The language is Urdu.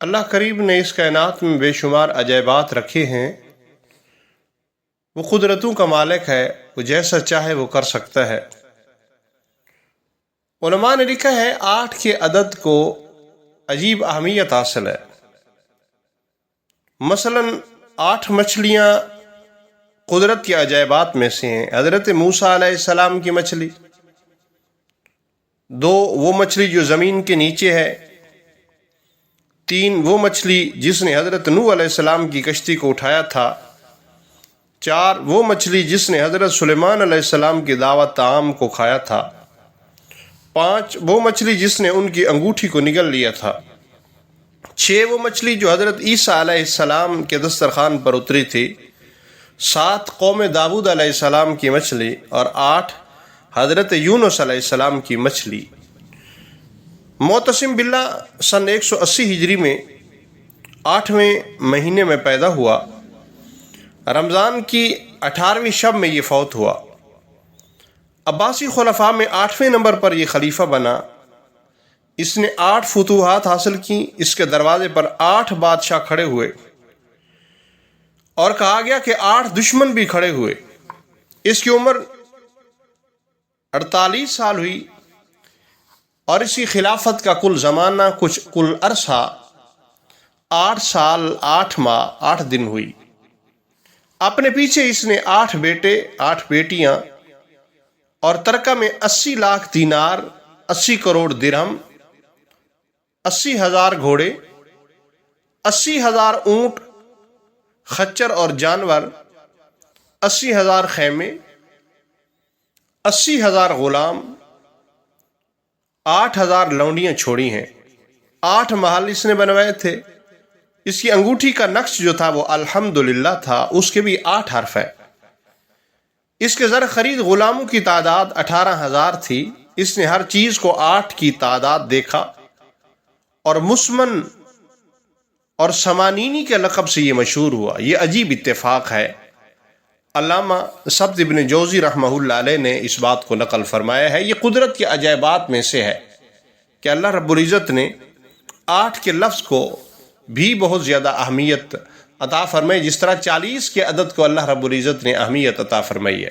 اللہ کریم نے اس کائنات میں بے شمار عجائبات رکھے ہیں۔ وہ قدرتوں کا مالک ہے، وہ جیسا چاہے وہ کر سکتا ہے۔ علماء نے لکھا ہے 8 کے عدد کو عجیب اہمیت حاصل ہے۔ مثلا 8 مچھلیاں قدرت کے عجائبات میں سے ہیں۔ حضرت موسیٰ علیہ السلام کی مچھلی، 2 وہ مچھلی جو زمین کے نیچے ہے، 3 وہ مچھلی جس نے حضرت نوح علیہ السلام کی کشتی کو اٹھایا تھا، 4 وہ مچھلی جس نے حضرت سلیمان علیہ السلام کی دعوت طعام کو کھایا تھا، 5 وہ مچھلی جس نے ان کی انگوٹھی کو نگل لیا تھا، 6 وہ مچھلی جو حضرت عیسیٰ علیہ السلام کے دسترخوان پر اتری تھی، 7 قوم داؤد علیہ السلام کی مچھلی، اور 8 حضرت یونس علیہ السلام کی مچھلی۔ معتصم باللہ سن 180 ہجری میں 8ویں مہینے میں پیدا ہوا۔ رمضان کی 18ویں شب میں یہ فوت ہوا۔ عباسی خلفاء میں 8ویں نمبر پر یہ خلیفہ بنا۔ اس نے 8 فتوحات حاصل کی۔ اس کے دروازے پر 8 بادشاہ کھڑے ہوئے، اور کہا گیا کہ 8 دشمن بھی کھڑے ہوئے۔ اس کی عمر 48 سال ہوئی، اور اسی خلافت کا کل زمانہ کل عرصہ 8 سال 8 ماہ 8 دن ہوئی۔ اپنے پیچھے اس نے 8 بیٹے 8 بیٹیاں اور ترکہ میں 80 لاکھ دینار، 80 کروڑ درہم، 80,000 گھوڑے، 80,000 اونٹ، خچر اور جانور، 80,000 خیمے، 80,000 غلام، 8,000 لونڈیاں چھوڑی ہیں۔ 8 محل اس نے بنوائے تھے۔ اس کی انگوٹھی کا نقش جو تھا وہ الحمدللہ تھا، اس کے بھی 8 حرف ہے۔ اس کے زر خرید غلاموں کی تعداد 18,000 تھی۔ اس نے ہر چیز کو 8 کی تعداد دیکھا، اور مسمن اور سمانینی کے لقب سے یہ مشہور ہوا۔ یہ عجیب اتفاق ہے۔ علامہ سبت ابن جوزی رحمہ اللہ علیہ نے اس بات کو نقل فرمایا ہے۔ یہ قدرت کے عجائبات میں سے ہے کہ اللہ رب العزت نے 8 کے لفظ کو بھی بہت زیادہ اہمیت عطا فرمائی، جس طرح 40 کے عدد کو اللہ رب العزت نے اہمیت عطا فرمائی ہے۔